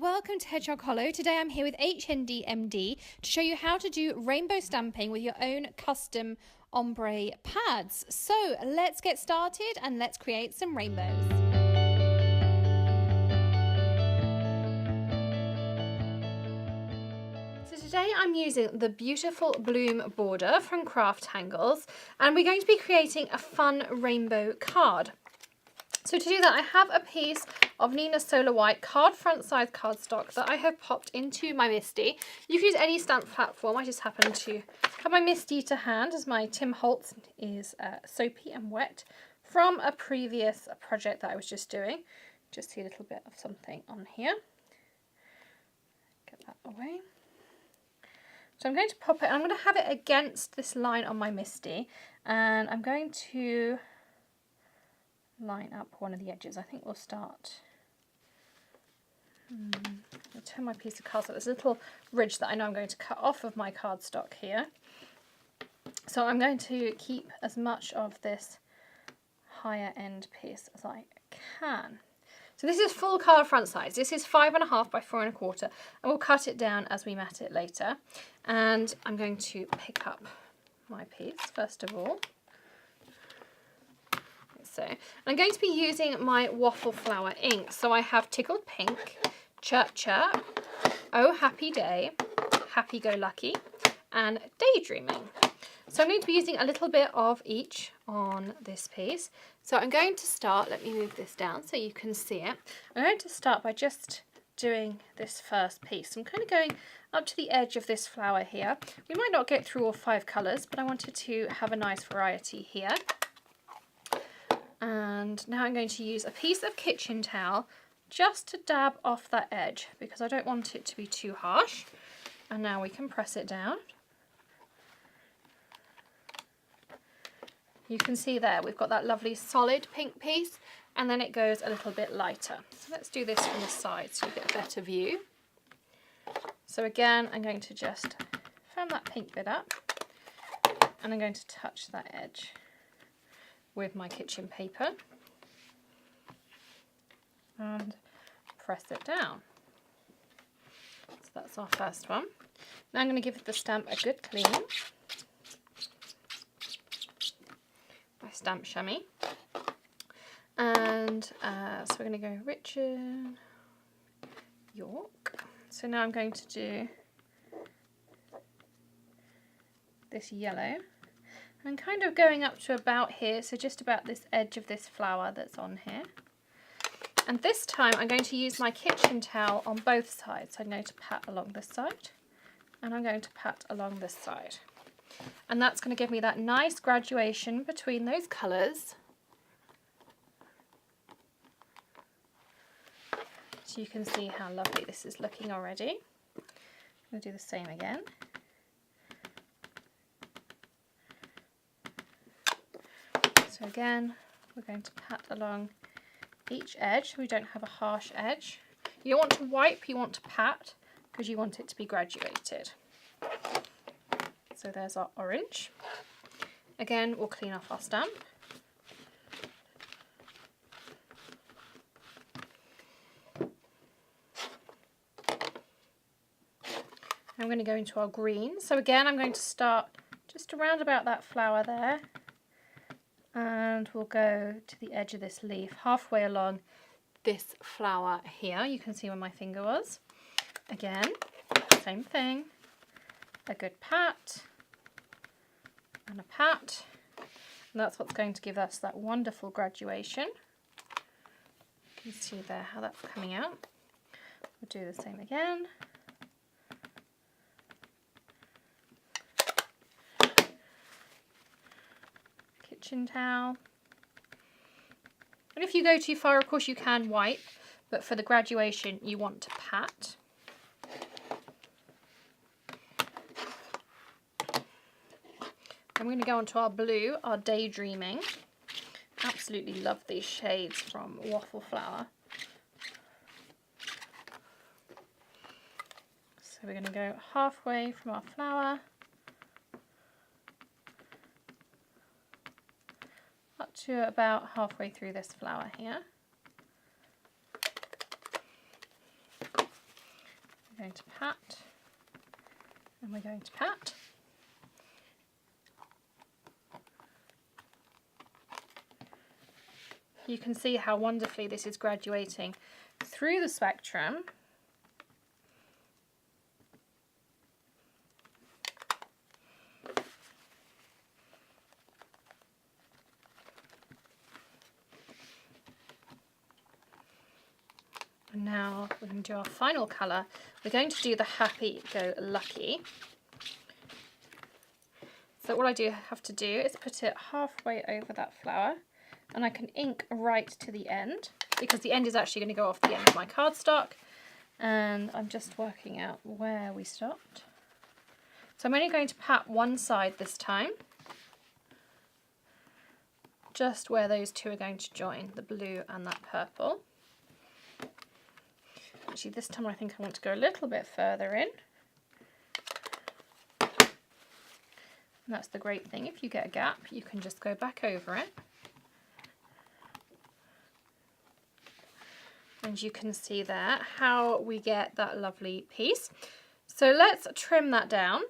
welcome to Hedgehog Hollow. Today I'm here with HND MD to show you how to do rainbow stamping with your own custom ombre pads. So let's get started and let's create some rainbows. So today I'm using the beautiful bloom border from Craft Tangles and we're going to be creating a fun rainbow card. So to do that, I have a piece of Neenah Solar White front size cardstock that I have popped into my Misti. You can use any stamp platform. I just happen to have my Misti to hand as my Tim Holtz is soapy and wet from a previous project that I was just doing. Just see a little bit of something on here. Get that away. So I'm going to pop it, I'm going to have it against this line on my Misti, and I'm going to line up one of the edges. I think we'll start. I'll turn my piece of cardstock. There's a little ridge that I know I'm going to cut off of my cardstock here. So I'm going to keep as much of this higher end piece as I can. So this is full card front size. This is 5.5 by 4.25, and we'll cut it down as we mat it later. And I'm going to pick up my piece first of all. So I'm going to be using my Waffle flower ink. So I have Tickled Pink, Chirp Chirp, Oh Happy Day, Happy Go Lucky, and Daydreaming. So I'm going to be using a little bit of each on this piece. So I'm going to start, let me move this down so you can see it. I'm going to start by just doing this first piece. I'm kind of going up to the edge of this flower here. We might not get through all 5 colours, but I wanted to have a nice variety here. And now I'm going to use a piece of kitchen towel just to dab off that edge because I don't want it to be too harsh. And now we can press it down. You can see there we've got that lovely solid pink piece, and then it goes a little bit lighter. So let's do this from the side so you get a better view. So again, I'm going to just firm that pink bit up and I'm going to touch that edge with my kitchen paper and press it down. So that's our first one. Now I'm going to give the stamp a good clean. My stamp chamois. And so we're going to go Richard York. So now I'm going to do this yellow. I'm kind of going up to about here, so just about this edge of this flower that's on here. And this time I'm going to use my kitchen towel on both sides. So I'm going to pat along this side and I'm going to pat along this side. And that's going to give me that nice graduation between those colours. So you can see how lovely this is looking already. I'm going to do the same again. So again, we're going to pat along each edge so we don't have a harsh edge. You don't want to wipe, you want to pat because you want it to be graduated. So there's our orange. Again, we'll clean off our stamp. I'm going to go into our green. So again, I'm going to start just around about that flower there. And we'll go to the edge of this leaf, halfway along this flower here. You can see where my finger was. Again, same thing. A good pat and a pat. And that's what's going to give us that wonderful graduation. You can see there how that's coming out. We'll do the same again. Kitchen towel. And if you go too far, of course you can wipe, but for the graduation you want to pat. I'm going to go on to our blue, our Daydreaming. Absolutely love these shades from Waffle Flower. So we're going to go halfway from our flower up to about halfway through this flower here. We're going to pat, and we're going to pat. You can see how wonderfully this is graduating through the spectrum. And now we're going to do our final colour. We're going to do the Happy Go Lucky. So all I have to do is put it halfway over that flower, and I can ink right to the end because the end is actually going to go off the end of my cardstock, and I'm just working out where we stopped. So I'm only going to pat one side this time, just where those two are going to join, the blue and that purple. Actually, this time I think I want to go a little bit further in. And that's the great thing, if you get a gap, you can just go back over it. And you can see there how we get that lovely piece. So let's trim that down.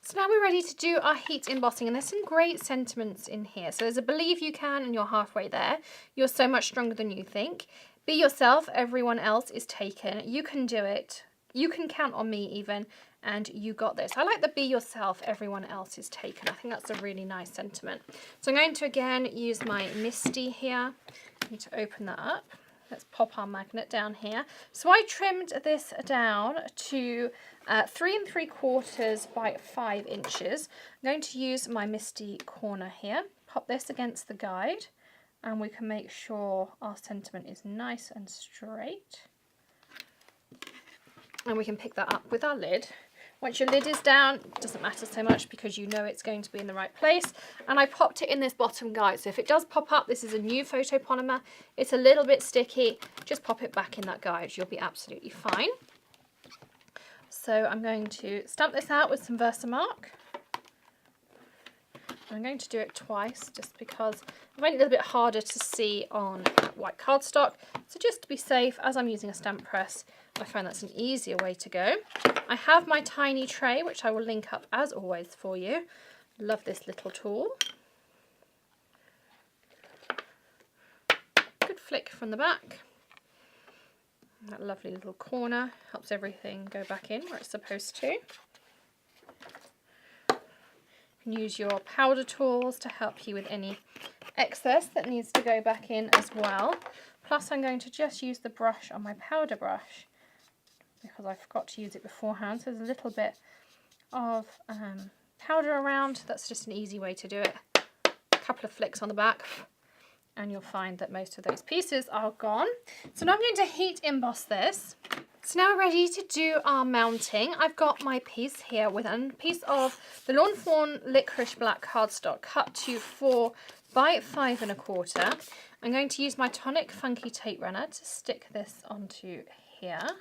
So now we're ready to do our heat embossing, and there's some great sentiments in here. So there's a believe you can, and you're halfway there. You're so much stronger than you think. Be yourself, everyone else is taken. You can do it. You can count on me even, and you got this. I like the be yourself, everyone else is taken. I think that's a really nice sentiment. So I'm going to again use my Misti here. I need to open that up. Let's pop our magnet down here. So I trimmed this down to 3 3/4 by 5 inches. I'm going to use my Misti corner here. Pop this against the guide, and we can make sure our sentiment is nice and straight. And we can pick that up with our lid. Once your lid is down, it doesn't matter so much because you know it's going to be in the right place. And I popped it in this bottom guide. So if it does pop up, this is a new photopolymer. It's a little bit sticky. Just pop it back in that guide. You'll be absolutely fine. So I'm going to stamp this out with some VersaMark. I'm going to do it twice just because I find it a little bit harder to see on white cardstock. So just to be safe, as I'm using a stamp press, I find that's an easier way to go. I have my tiny tray, which I will link up as always for you. Love this little tool. Good flick from the back. That lovely little corner helps everything go back in where it's supposed to. You can use your powder tools to help you with any excess that needs to go back in as well. Plus I'm going to just use the brush on my powder brush because I forgot to use it beforehand. So there's a little bit of powder around. That's just an easy way to do it. A couple of flicks on the back and you'll find that most of those pieces are gone. So now I'm going to heat emboss this. So now we're ready to do our mounting. I've got my piece here with a piece of the Lawn Fawn Licorice Black cardstock cut to 4 by 5 1/4. I'm going to use my Tonic Funky Tape Runner to stick this onto here,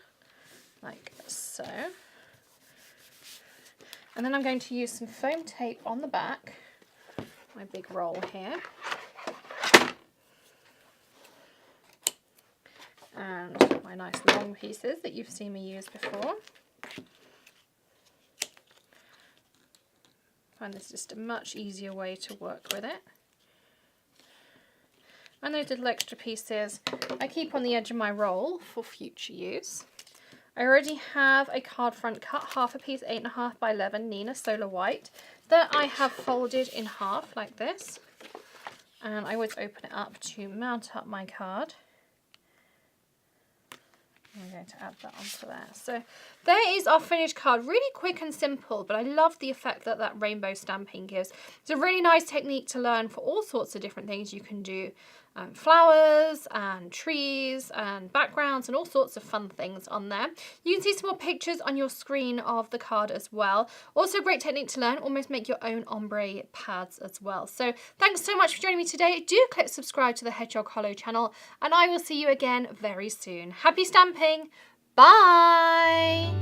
like so. And then I'm going to use some foam tape on the back, my big roll here. And my nice long pieces that you've seen me use before. I find this just a much easier way to work with it. And those little extra pieces I keep on the edge of my roll for future use. I already have a card front cut, half a piece, 8.5 by 11 Neenah Solar White that I have folded in half like this. And I always open it up to mount up my card. I'm going to add that onto there. So there is our finished card. Really quick and simple, but I love the effect that that rainbow stamping gives. It's a really nice technique to learn for all sorts of different things. You can do flowers and trees and backgrounds and all sorts of fun things on there. You can see some more pictures on your screen of the card as well. Also a great technique to learn, almost make your own ombre pads as well. So thanks so much for joining me today. Do click subscribe to the Hedgehog Hollow channel and I will see you again very soon. Happy stamping! Bye!